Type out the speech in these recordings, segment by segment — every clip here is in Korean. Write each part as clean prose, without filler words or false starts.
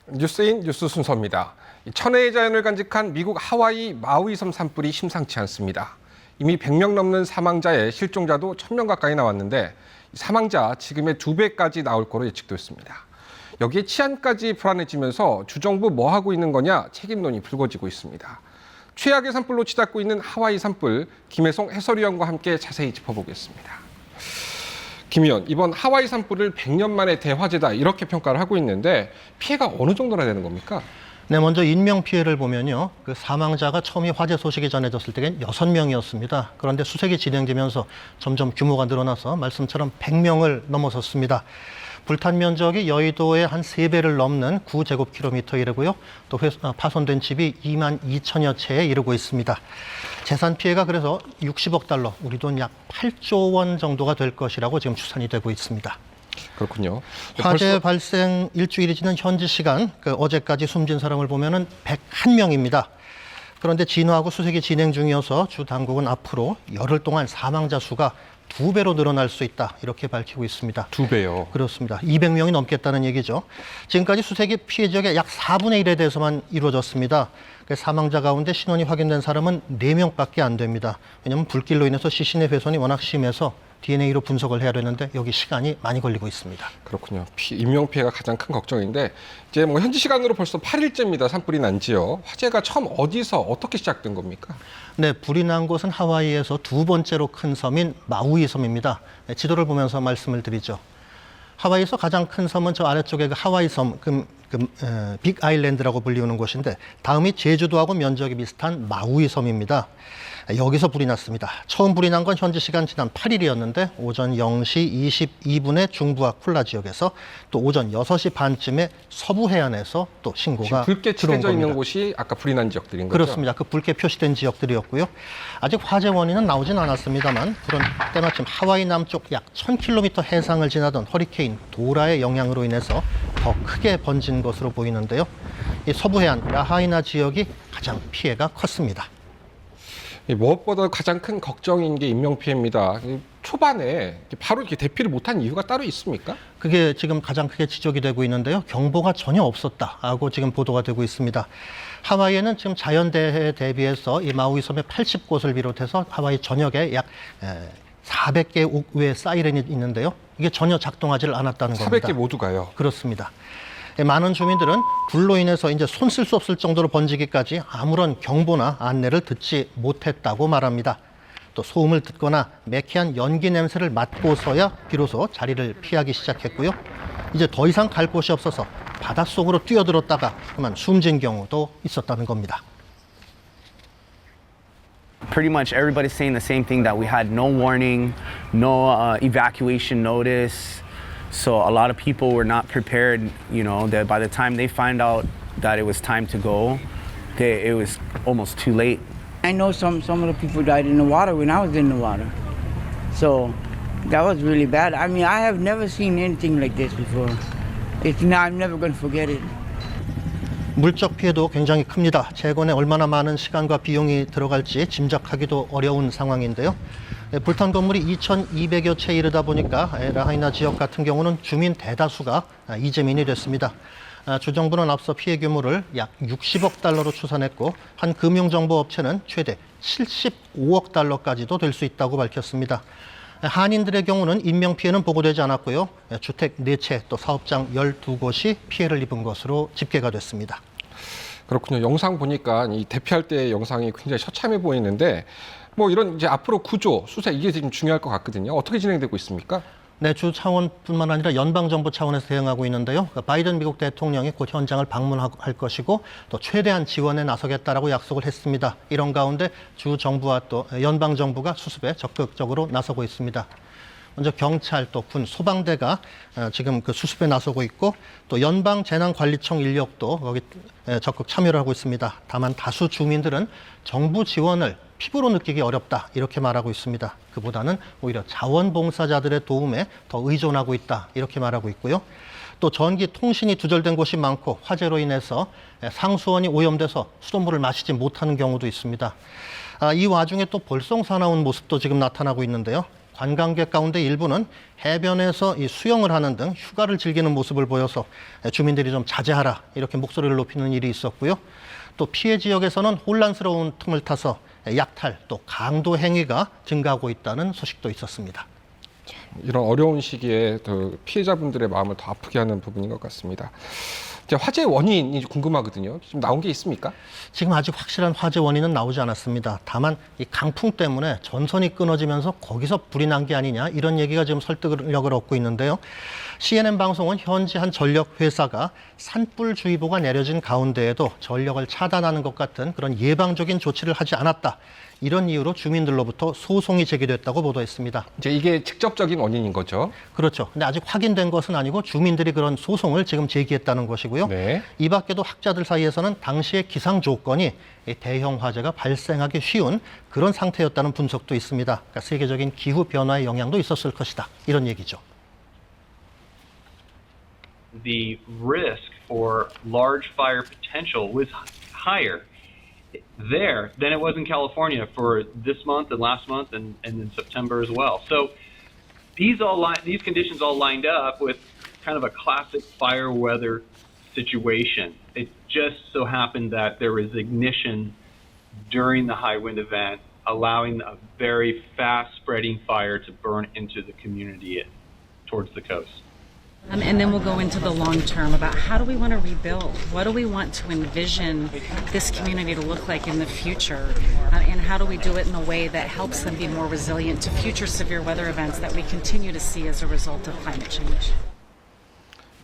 뉴스인 뉴스 순서입니다. 천혜의 자연을 간직한 미국 하와이 마우이섬 산불이 심상치 않습니다. 이미 100명 넘는 사망자에 실종자도 1000명 가까이 나왔는데 사망자 지금의 2배까지 나올 거로 예측됐습니다. 여기에 치안까지 불안해지면서 주정부 뭐 하고 있는 거냐 책임론이 불거지고 있습니다. 최악의 산불로 치닫고 있는 하와이 산불, 김혜송 해설위원과 함께 자세히 짚어보겠습니다. 김 의원, 이번 하와이 산불을 100년 만에 대화재다 이렇게 평가를 하고 있는데 피해가 어느 정도나 되는 겁니까? 네, 먼저 인명 피해를 보면요. 그 사망자가 처음에 화재 소식이 전해졌을 때는 6명이었습니다. 그런데 수색이 진행되면서 점점 규모가 늘어나서 말씀처럼 100명을 넘어섰습니다. 불탄 면적이 여의도의 한 3배를 넘는 9제곱킬로미터이고요. 또 파손된 집이 2만 2천여 채에 이르고 있습니다. 재산 피해가 그래서 60억 달러, 우리 돈 약 8조 원 정도가 될 것이라고 지금 추산이 되고 있습니다. 그렇군요. 화재 발생 일주일이 지난 현지 시간, 어제까지 숨진 사람을 보면은 101명입니다. 그런데 진화하고 수색이 진행 중이어서 주 당국은 앞으로 열흘 동안 사망자 수가 2배로 늘어날 수 있다, 이렇게 밝히고 있습니다. 2배요? 그렇습니다. 200명이 넘겠다는 얘기죠. 지금까지 수색이 피해 지역의 약 4분의 1에 대해서만 이루어졌습니다. 사망자 가운데 신원이 확인된 사람은 4명밖에 안 됩니다. 왜냐하면 불길로 인해서 시신의 훼손이 워낙 심해서 DNA로 분석을 해야 되는데 여기 시간이 많이 걸리고 있습니다. 그렇군요. 인명 피해가 가장 큰 걱정인데 이제 뭐 현지 시간으로 벌써 8일째입니다. 산불이 난 지요. 화재가 처음 어디서 어떻게 시작된 겁니까? 네, 불이 난 곳은 하와이에서 2번째로 큰 섬인 마우이 섬입니다. 네, 지도를 보면서 말씀을 드리죠. 하와이에서 가장 큰 섬은 저 아래쪽에 그 하와이 섬, 빅 아일랜드라고 불리우는 곳인데 다음이 제주도하고 면적이 비슷한 마우이 섬입니다. 여기서 불이 났습니다. 처음 불이 난 건 현지 시간 지난 8일이었는데 오전 0시 22분에 중부와 쿨라 지역에서 또 오전 6시 반쯤에 서부 해안에서 또 신고가 붉게 들어온 칠해져 겁니다. 있는 곳이 아까 불이 난 지역들인 거죠? 그렇습니다. 그 붉게 표시된 지역들이었고요. 아직 화재 원인은 나오진 않았습니다만 불은 때마침 하와이 남쪽 약 1000km 해상을 지나던 허리케인 도라의 영향으로 인해서 더 크게 번진 것으로 보이는데요. 이 서부 해안 라하이나 지역이 가장 피해가 컸습니다. 무엇보다 가장 큰 걱정인 게 인명 피해입니다. 초반에 바로 이렇게 대피를 못한 이유가 따로 있습니까? 그게 지금 가장 크게 지적이 되고 있는데요. 경보가 전혀 없었다고 지금 보도가 되고 있습니다. 하와이에는 지금 자연재해에 대비해서 이 마우이 섬의 80곳을 비롯해서 하와이 전역에 약 400개 외의 사이렌이 있는데요. 이게 전혀 작동하지를 않았다는 겁니다. 400개 모두가요? 그렇습니다. 많은 주민들은 불로 인해서 이제 손 쓸 수 없을 정도로 번지기까지 아무런 경보나 안내를 듣지 못했다고 말합니다. 또 소음을 듣거나 매캐한 연기 냄새를 맡고서야 비로소 자리를 피하기 시작했고요. 이제 더 이상 갈 곳이 없어서 바닷속으로 뛰어들었다가 그만 숨진 경우도 있었다는 겁니다. Pretty much everybody's saying the same thing, that we had no warning, no evacuation notice. So a lot of people were not prepared, that by the time they find out that it was time to go, it was almost too late. I know some of the people died in the water when I was in the water. So that was really bad. I mean, I have never seen anything like this before. I'm never going to forget it. 물적 피해도 굉장히 큽니다. 재건에 얼마나 많은 시간과 비용이 들어갈지 짐작하기도 어려운 상황인데요. 불탄 건물이 2,200여 채 이르다 보니까 라하이나 지역 같은 경우는 주민 대다수가 이재민이 됐습니다. 주정부는 앞서 피해 규모를 약 60억 달러로 추산했고 한 금융정보업체는 최대 75억 달러까지도 될 수 있다고 밝혔습니다. 한인들의 경우는 인명피해는 보고되지 않았고요. 주택 4채 또 사업장 12곳이 피해를 입은 것으로 집계가 됐습니다. 그렇군요. 영상 보니까 이 대피할 때 영상이 굉장히 처참해 보이는데 뭐 이런 이제 앞으로 구조, 수색 이게 지금 중요할 것 같거든요. 어떻게 진행되고 있습니까? 네, 주 차원뿐만 아니라 연방정부 차원에서 대응하고 있는데요. 바이든 미국 대통령이 곧 현장을 방문할 것이고 또 최대한 지원에 나서겠다라고 약속을 했습니다. 이런 가운데 주 정부와 또 연방정부가 수습에 적극적으로 나서고 있습니다. 먼저 경찰 또 군 소방대가 지금 그 수습에 나서고 있고 또 연방재난관리청 인력도 거기 적극 참여를 하고 있습니다. 다만 다수 주민들은 정부 지원을 피부로 느끼기 어렵다 이렇게 말하고 있습니다. 그보다는 오히려 자원봉사자들의 도움에 더 의존하고 있다 이렇게 말하고 있고요. 또 전기 통신이 두절된 곳이 많고 화재로 인해서 상수원이 오염돼서 수돗물을 마시지 못하는 경우도 있습니다. 이 와중에 또 볼썽사나운 모습도 지금 나타나고 있는데요. 관광객 가운데 일부는 해변에서 이 수영을 하는 등 휴가를 즐기는 모습을 보여서 주민들이 좀 자제하라 이렇게 목소리를 높이는 일이 있었고요. 또 피해 지역에서는 혼란스러운 틈을 타서 약탈 또 강도 행위가 증가하고 있다는 소식도 있었습니다. 이런 어려운 시기에 그 피해자분들의 마음을 더 아프게 하는 부분인 것 같습니다. 이제 화재 원인이 궁금하거든요. 좀 나온 게 있습니까? 지금 아직 확실한 화재 원인은 나오지 않았습니다. 다만 이 강풍 때문에 전선이 끊어지면서 거기서 불이 난 게 아니냐 이런 얘기가 지금 설득력을 얻고 있는데요. CNN 방송은 현지 한 전력 회사가 산불주의보가 내려진 가운데에도 전력을 차단하는 것 같은 그런 예방적인 조치를 하지 않았다. 이런 이유로 주민들로부터 소송이 제기됐다고 보도했습니다. 이제 이게 직접적인 원인인 거죠. 그렇죠. 근데 아직 확인된 것은 아니고 주민들이 그런 소송을 지금 제기했다는 것이고요. 네. 이 밖에도 학자들 사이에서는 당시의 기상 조건이 대형 화재가 발생하기 쉬운 그런 상태였다는 분석도 있습니다. 그러니까 세계적인 기후 변화의 영향도 있었을 것이다. 이런 얘기죠. The risk for large fire potential was higher there than it was in California for this month and last month and in September as well. So these conditions all lined up with kind of a classic fire weather situation. It just so happened that there was ignition during the high wind event, allowing a very fast spreading fire to burn into the community towards the coast. And then we'll go into the long term about how do we want to rebuild? What do we want to envision this community to look like in the future? And how do we do it in a way that helps them be more resilient to future severe weather events that we continue to see as a result of climate change?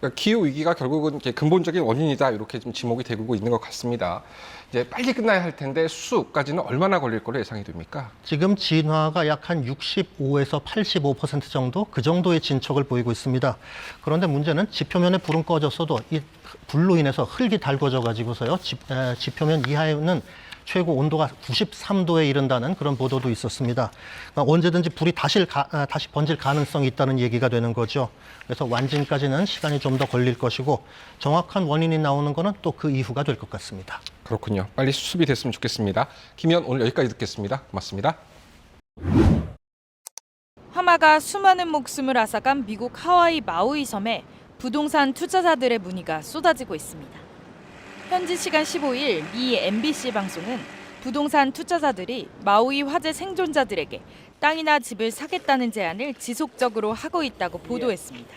그러니까 기후 위기가 결국은 이렇게 근본적인 원인이다 이렇게 좀 지목이 되고 있는 것 같습니다. 이제 빨리 끝나야 할 텐데 수습까지는 얼마나 걸릴 걸로 예상이 됩니까? 지금 진화가 약 한 65에서 85% 정도 그 정도의 진척을 보이고 있습니다. 그런데 문제는 지표면에 불은 꺼졌어도 이 불로 인해서 흙이 달궈져 가지고서요. 지표면 이하에는 최고 온도가 93도에 이른다는 그런 보도도 있었습니다. 그러니까 언제든지 불이 다시 번질 가능성이 있다는 얘기가 되는 거죠. 그래서 완진까지는 시간이 좀 더 걸릴 것이고 정확한 원인이 나오는 거는 또 그 이후가 될 것 같습니다. 그렇군요. 빨리 수습이 됐으면 좋겠습니다. 김희연 오늘 여기까지 듣겠습니다. 고맙습니다. 하마가 수많은 목숨을 앗아간 미국 하와이 마우이 섬에 부동산 투자자들의 문의가 쏟아지고 있습니다. 현지 시간 15일 미 MBC 방송은 부동산 투자자들이 마우이 화재 생존자들에게 땅이나 집을 사겠다는 제안을 지속적으로 하고 있다고 보도했습니다.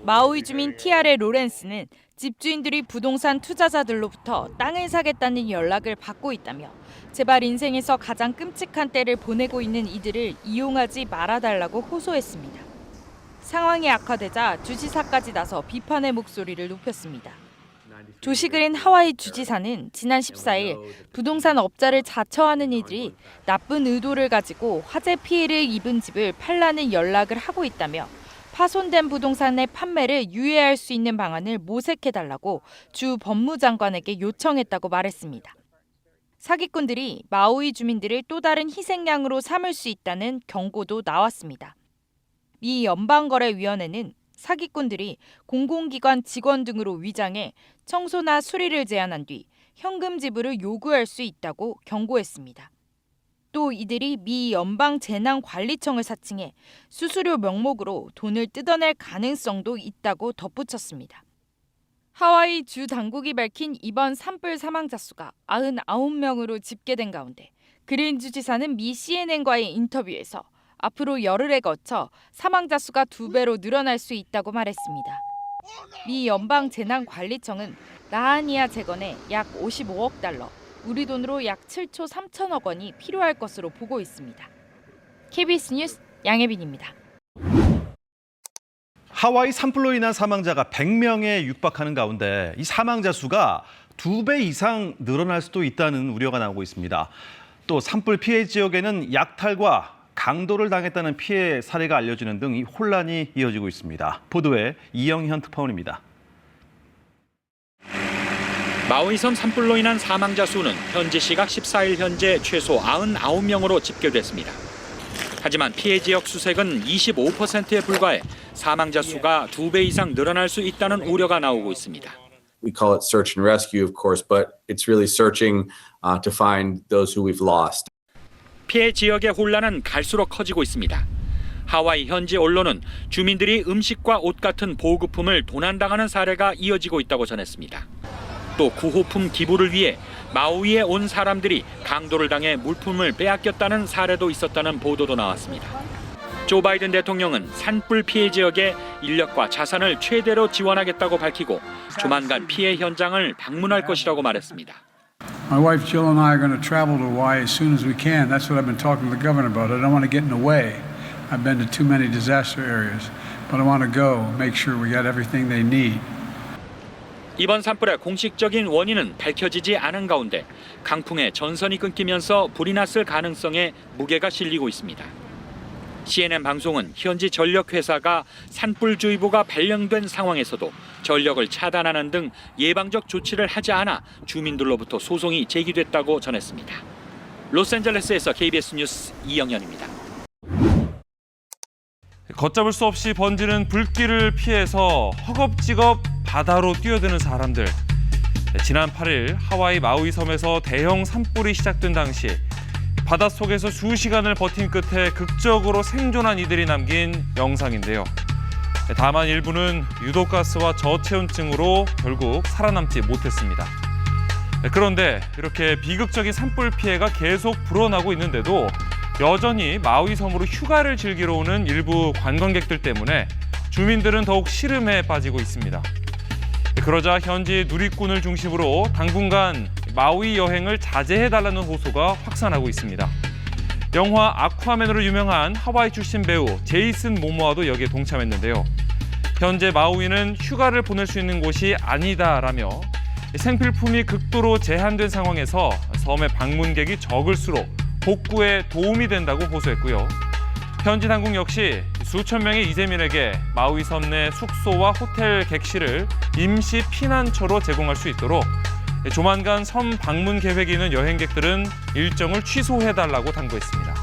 마우이 주민 티아레 로렌스는 집주인들이 부동산 투자자들로부터 땅을 사겠다는 연락을 받고 있다며 제발 인생에서 가장 끔찍한 때를 보내고 있는 이들을 이용하지 말아달라고 호소했습니다. 상황이 악화되자 주지사까지 나서 비판의 목소리를 높였습니다. 조시그린 하와이 주지사는 지난 14일 부동산 업자를 자처하는 이들이 나쁜 의도를 가지고 화재 피해를 입은 집을 팔라는 연락을 하고 있다며 파손된 부동산의 판매를 유예할 수 있는 방안을 모색해달라고 주 법무장관에게 요청했다고 말했습니다. 사기꾼들이 마우이 주민들을 또 다른 희생양으로 삼을 수 있다는 경고도 나왔습니다. 미 연방거래위원회는 사기꾼들이 공공기관 직원 등으로 위장해 청소나 수리를 제안한 뒤 현금 지불을 요구할 수 있다고 경고했습니다. 또 이들이 미 연방재난관리청을 사칭해 수수료 명목으로 돈을 뜯어낼 가능성도 있다고 덧붙였습니다. 하와이 주 당국이 밝힌 이번 산불 사망자 수가 99명으로 집계된 가운데 그린 주지사는 미 CNN과의 인터뷰에서 앞으로 열흘에 거쳐 사망자 수가 2배로 늘어날 수 있다고 말했습니다. 미 연방재난관리청은 라하니아 재건에 약 55억 달러, 우리 돈으로 약 7조 3천억 원이 필요할 것으로 보고 있습니다. KBS 뉴스 양혜빈입니다. 하와이 산불로 인한 사망자가 100명에 육박하는 가운데 이 사망자 수가 2배 이상 늘어날 수도 있다는 우려가 나오고 있습니다. 또 산불 피해 지역에는 약탈과 강도를 당했다는 피해 사례가 알려지는 등 이 혼란이 이어지고 있습니다. 보도에 이영현 특파원입니다. 마우이섬 산불로 인한 사망자 수는 현지 시각 14일 현재 최소 99명으로 집계됐습니다. 하지만 피해 지역 수색은 25%에 불과해 사망자 수가 2배 이상 늘어날 수 있다는 우려가 나오고 있습니다. We call it search and rescue, of course, but it's really searching to find those who we've lost. 피해 지역의 혼란은 갈수록 커지고 있습니다. 하와이 현지 언론은 주민들이 음식과 옷 같은 보급품을 도난당하는 사례가 이어지고 있다고 전했습니다. 또 구호품 기부를 위해 마우이에 온 사람들이 강도를 당해 물품을 빼앗겼다는 사례도 있었다는 보도도 나왔습니다. 조 바이든 대통령은 산불 피해 지역에 인력과 자산을 최대로 지원하겠다고 밝히고 조만간 피해 현장을 방문할 것이라고 말했습니다. My wife Jill and I are going to travel to Hawaii as soon as we can. That's what I've been talking to the governor about. I don't want to get in the way. I've been to too many disaster areas, but I want to go, make sure we got everything they need. 이번 산불의 공식적인 원인은 밝혀지지 않은 가운데 강풍에 전선이 끊기면서 불이 났을 가능성에 무게가 실리고 있습니다. CNN 방송은 현지 전력회사가 산불주의보가 발령된 상황에서도 전력을 차단하는 등 예방적 조치를 하지 않아 주민들로부터 소송이 제기됐다고 전했습니다. 로스앤젤레스에서 KBS 뉴스 이영현입니다. 걷잡을 수 없이 번지는 불길을 피해서 허겁지겁 바다로 뛰어드는 사람들. 지난 8일 하와이 마우이 섬에서 대형 산불이 시작된 당시 바닷속에서 수시간을 버틴 끝에 극적으로 생존한 이들이 남긴 영상인데요. 다만 일부는 유독가스와 저체온증으로 결국 살아남지 못했습니다. 그런데 이렇게 비극적인 산불 피해가 계속 불어나고 있는데도 여전히 마우이 섬으로 휴가를 즐기러 오는 일부 관광객들 때문에 주민들은 더욱 시름에 빠지고 있습니다. 그러자 현지 누리꾼을 중심으로 당분간 마우이 여행을 자제해달라는 호소가 확산하고 있습니다. 영화 아쿠아맨으로 유명한 하와이 출신 배우 제이슨 모모아도 여기에 동참했는데요. 현재 마우이는 휴가를 보낼 수 있는 곳이 아니다라며 생필품이 극도로 제한된 상황에서 섬의 방문객이 적을수록 복구에 도움이 된다고 호소했고요. 현지 당국 역시 수천 명의 이재민에게 마우이 섬 내 숙소와 호텔 객실을 임시 피난처로 제공할 수 있도록 조만간 섬 방문 계획이 있는 여행객들은 일정을 취소해달라고 당부했습니다.